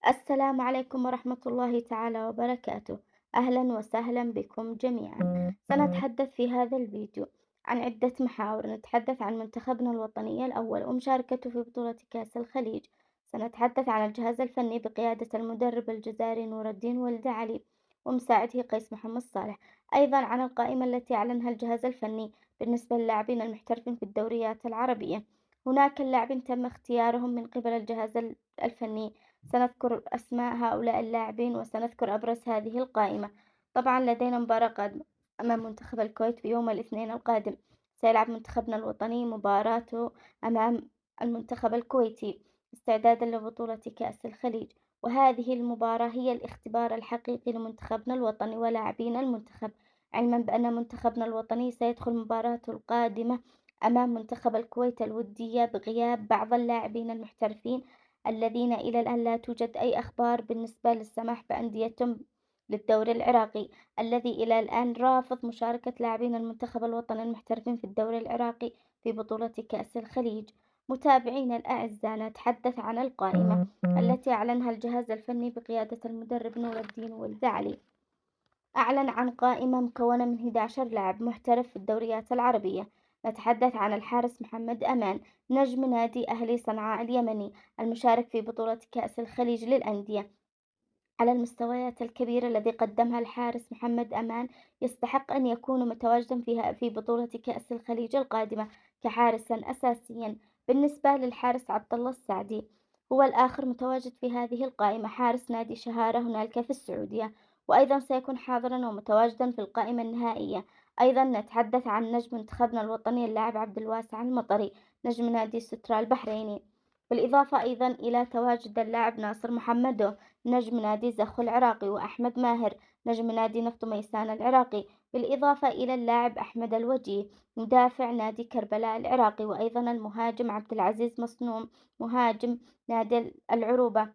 السلام عليكم ورحمة الله تعالى وبركاته. أهلا وسهلا بكم جميعا. سنتحدث في هذا الفيديو عن عدة محاور. نتحدث عن منتخبنا الوطني الأول ومشاركته في بطولة كأس الخليج. سنتحدث عن الجهاز الفني بقيادة المدرب الجزائري نور الدين ولد علي ومساعده قيس محمد صالح. أيضا عن القائمة التي أعلنها الجهاز الفني بالنسبة للاعبين المحترفين في الدوريات العربية. هناك اللاعبين تم اختيارهم من قبل الجهاز الفني. سنذكر أسماء هؤلاء اللاعبين وسنذكر أبرز هذه القائمة. طبعا لدينا مباراة قادمة أمام منتخب الكويت في يوم الاثنين القادم. سيلعب منتخبنا الوطني مباراته أمام المنتخب الكويتي استعدادا لبطولة كأس الخليج، وهذه المباراة هي الاختبار الحقيقي لمنتخبنا الوطني ولاعبين المنتخب، علما بأن منتخبنا الوطني سيدخل مباراته القادمة أمام منتخب الكويت الودية بغياب بعض اللاعبين المحترفين الذين إلى الآن لا توجد أي أخبار بالنسبة للسماح بأنديتهم للدوري العراقي، الذي إلى الآن رافض مشاركة لاعبين المنتخب الوطني المحترفين في الدوري العراقي في بطولة كأس الخليج. متابعينا الأعزاء، نتحدث عن القائمة التي أعلنها الجهاز الفني بقيادة المدرب نور الدين ولد علي. أعلن عن قائمة مكونة من 11 لاعب محترف في الدوريات العربية. نتحدث عن الحارس محمد أمان، نجم نادي أهلي صنعاء اليمني المشارك في بطولة كأس الخليج للأندية. على المستويات الكبيرة الذي قدمها الحارس محمد أمان، يستحق أن يكون متواجدا فيها في بطولة كأس الخليج القادمة كحارسا أساسيا. بالنسبة للحارس عبد الله السعدي، هو الآخر متواجد في هذه القائمة، حارس نادي شهارة هنالك في السعودية، وأيضا سيكون حاضرا ومتواجدا في القائمة النهائية. أيضا نتحدث عن نجم منتخبنا الوطني اللاعب عبد الواسع المطري، نجم نادي سترا البحريني. بالإضافة أيضا إلى تواجد اللاعب ناصر محمدو، نجم نادي زخو العراقي، وأحمد ماهر، نجم نادي نفط ميسان العراقي، بالإضافة إلى اللاعب أحمد الوجيه، مدافع نادي كربلاء العراقي، وأيضا المهاجم عبد العزيز مصنوم، مهاجم نادي العروبة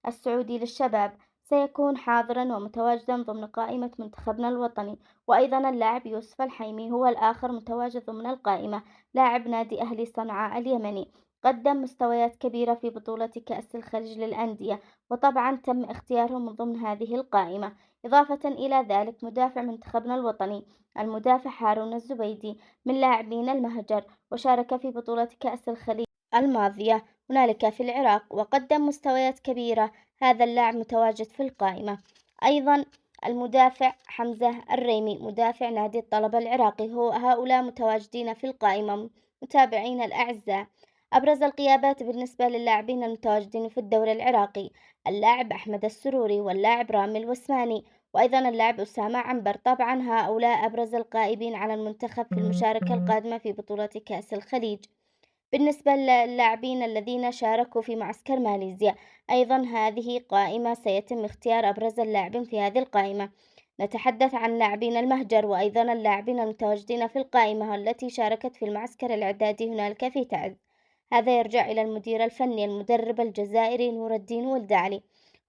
السعودي للشباب، سيكون حاضرا ومتواجدا ضمن قائمة منتخبنا الوطني. وأيضا اللاعب يوسف الحيمي هو الآخر متواجد ضمن القائمة، لاعب نادي أهلي صنعاء اليمني، قدم مستويات كبيرة في بطولة كأس الخليج للأندية، وطبعا تم اختيارهم من ضمن هذه القائمة. إضافة إلى ذلك مدافع منتخبنا الوطني المدافع هارون الزبيدي من لاعبين المهجر، وشارك في بطولة كأس الخليج الماضية هنالك في العراق وقدم مستويات كبيرة. هذا اللاعب متواجد في القائمة. أيضا المدافع حمزة الريمي مدافع نادي الطلبة العراقي، هؤلاء متواجدين في القائمة. متابعينا الأعزاء، أبرز القيادات بالنسبة للاعبين المتواجدين في الدوري العراقي: اللاعب أحمد السروري، واللاعب رامي الوسماني، وأيضا اللاعب أسامة عنبر. طبعا هؤلاء أبرز القائمين على المنتخب في المشاركة القادمة في بطولة كأس الخليج. بالنسبة للاعبين الذين شاركوا في معسكر ماليزيا، أيضا هذه قائمة سيتم اختيار أبرز اللاعبين في هذه القائمة. نتحدث عن لاعبين المهجر وأيضا اللاعبين المتواجدين في القائمة التي شاركت في المعسكر الإعدادي هنالك في تعز. هذا يرجع إلى المدير الفني المدرب الجزائري نور الدين ولد علي،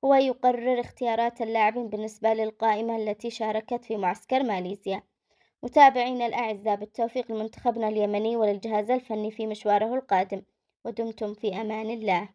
هو يقرر اختيارات اللاعبين بالنسبة للقائمة التي شاركت في معسكر ماليزيا. متابعينا الأعزاء، بالتوفيق لمنتخبنا اليمني وللجهاز الفني في مشواره القادم، ودمتم في أمان الله.